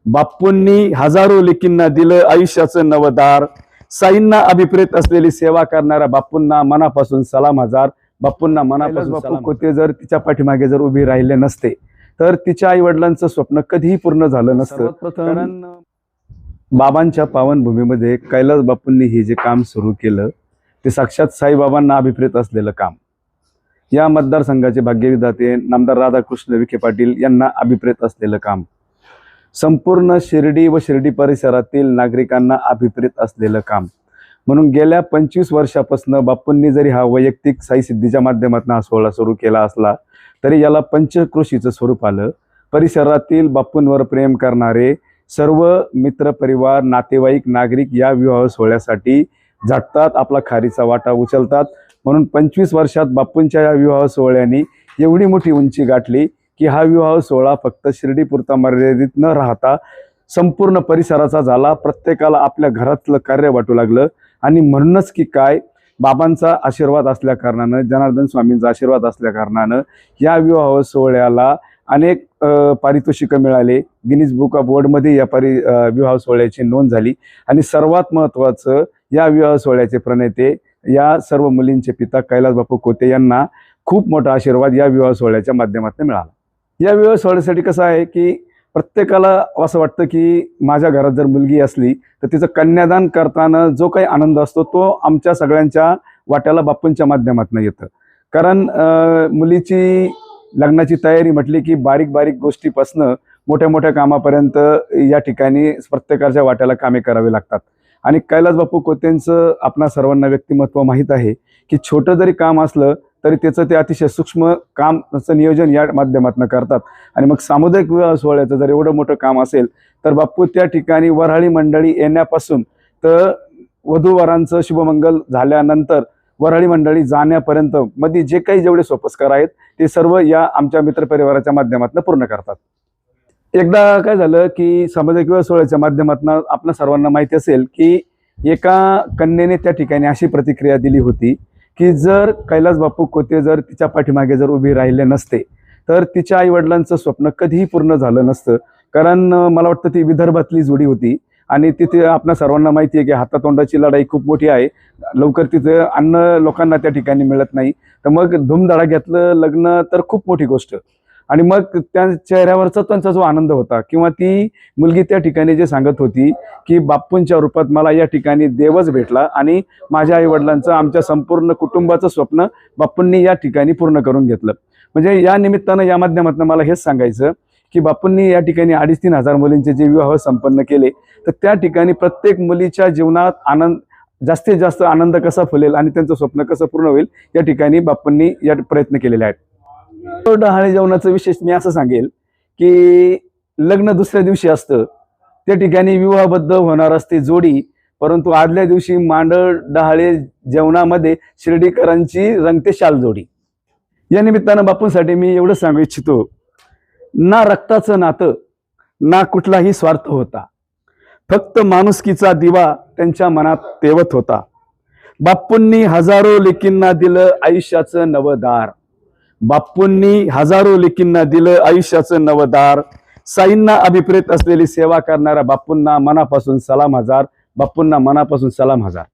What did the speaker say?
बापूंनी हजारो लेकींना दिलं आयुष्याचं नवदार. साईंना अभिप्रेत असलेली सेवा करणाऱ्या बापूंना मनापासून सलाम हजार. बापूंना मनापासून बापू कोते जर तिच्या पाठीमागे जर उभी राहिले नसते तर तिच्या आई वडिलांचं स्वप्न कधीही पूर्ण झालं नसतं. कारण बाबांच्या पावनभूमीमध्ये कैलास बापूंनी हे जे काम सुरू केलं ते साक्षात साईबाबांना अभिप्रेत असलेलं काम. या मतदारसंघाचे भाग्यविधाते नामदार राधाकृष्ण विखे पाटील यांना अभिप्रेत असलेलं काम. संपूर्ण शिर्डी व शिर्डी परिसरातील नागरिकांना अभिप्रेत असलेलं काम. म्हणून गेल्या 25 वर्षापासून बापूंनी जरी हा वैयक्तिक साई सिद्धीच्या माध्यमातून हा सोहळा सुरू केला असला तरी याला पंचक्रोशीचं स्वरूप आलं. परिसरातील बापूंवर प्रेम करणारे सर्व मित्र परिवार नातेवाईक नागरिक या विवाह सोहळ्यासाठी झटतात, आपला खारीचा वाटा उचलतात. म्हणून 25 वर्षात बापूंच्या या विवाह सोहळ्याने एवढी मोठी उंची गाठली की हा विवाह सोहळा फक्त शिर्डीपुरता मर्यादित न राहता संपूर्ण परिसराचा झाला. प्रत्येकाला आपल्या घरातलं कार्य वाटू लागलं. आणि म्हणूनच की काय, बाबांचा आशीर्वाद असल्या कारणानं, जनार्दन स्वामींचा आशीर्वाद असल्या कारणानं या विवाह सोहळ्याला अनेक पारितोषिकं मिळाले. गिनीज बुक ऑफ वर्ल्डमध्ये या विवाह सोहळ्याची नोंद झाली. आणि सर्वात महत्त्वाचं, या विवाह सोहळ्याचे प्रणेते या सर्व मुलींचे पिता कैलास बापू कोते यांना खूप मोठा आशीर्वाद या विवाह सोहळ्याच्या माध्यमातून मिळाला. या विवाह सोहळ्यासाठी कसं आहे की प्रत्येकाला असं वाटतं की माझ्या घरात जर मुलगी असली तर तिचं कन्यादान करताना जो काही आनंद असतो तो आमच्या सगळ्यांच्या वाट्याला बापूंच्या माध्यमातून येतं. कारण मुलीची लग्नाची तयारी म्हटली की बारीक बारीक गोष्टीपासनं मोठ्या मोठ्या कामापर्यंत या ठिकाणी प्रत्येकाच्या वाट्याला कामे करावी लागतात. आणि कैलास बापू कोतेंचं आपणा सर्वांना व्यक्तिमत्व माहीत आहे की छोटं जरी काम असलं तरी त्याचं ते अतिशय सूक्ष्म कामाचं नियोजन या माध्यमातून करतात. आणि मग सामुदायिक विवाह सोहळ्याचं जर एवढं मोठं काम असेल तर बापू त्या ठिकाणी वऱ्हाडी मंडळी येण्यापासून तर वधूवरांचं शुभमंगल झाल्यानंतर वऱ्हाडी मंडळी जाण्यापर्यंत मध्ये जे काही जेवढे सोपस्कार आहेत ते सर्व या आमच्या मित्रपरिवाराच्या माध्यमातून पूर्ण करतात. एकदा काय झालं की सामुदायिक विवाह सोहळ्याच्या माध्यमातून आपल्या सर्वांना माहिती असेल की एका कन्येने त्या ठिकाणी अशी प्रतिक्रिया दिली होती की जर कैलास बापू कोते जर तिच्या पाठीमागे जर उभी राहिले नसते तर तिच्या आई वडिलांचं स्वप्न कधीही पूर्ण झालं नसतं. कारण मला वाटतं ती विदर्भातली जोडी होती आणि तिथे आपल्या सर्वांना माहिती आहे की हातातोंडाची लढाई खूप मोठी आहे. लवकर तिथे अन्न लोकांना त्या ठिकाणी मिळत नाही. तर मग धूमधडाक्यातलं लग्न तर खूप मोठी गोष्ट. आणि मग त्या चेहऱ्यावरचा त्यांचा जो आनंद होता किंवा ती मुलगी त्या ठिकाणी जे सांगत होती की बापूंच्या रूपात मला या ठिकाणी देवच भेटला आणि माझ्या आईवडिलांचं आमच्या संपूर्ण कुटुंबाचं स्वप्न बापूंनी या ठिकाणी पूर्ण करून घेतलं. म्हणजे या निमित्तानं या माध्यमातून मला हेच सांगायचं की बापूंनी या ठिकाणी 2,500-3,000 हजार मुलींचे जे विवाह संपन्न केले तर त्या ठिकाणी प्रत्येक मुलीच्या जीवनात आनंद, जास्तीत जास्त आनंद कसा फुलेल आणि त्यांचं स्वप्न कसं पूर्ण होईल या ठिकाणी बापूंनी या प्रयत्न केलेले आहेत. डहाळे जेवणाचं विशेष मी असं सांगेल की लग्न दुसऱ्या दिवशी असतं, त्या ठिकाणी विवाहबद्ध होणार असते जोडी, परंतु आदल्या दिवशी मांडळ डहाळे जेवणामध्ये शिर्डीकरांची रंगते शाल जोडी. या निमित्तानं बापूंसाठी मी एवढं सांगू इच्छितो, ना रक्ताचं नातं ना कुठलाही स्वार्थ होता, फक्त माणुसकीचा दिवा त्यांच्या मनात तेवत होता. बापूंनी हजारो लेकींना दिलं आयुष्याचं नवदार. बापूंनी हजारो लेकींना दिलं आयुष्याचं नवदार. साईंना अभिप्रेत असलेली सेवा करणाऱ्या बापूंना मनापासून सलाम हजार. बापूंना मनापासून सलाम हजार.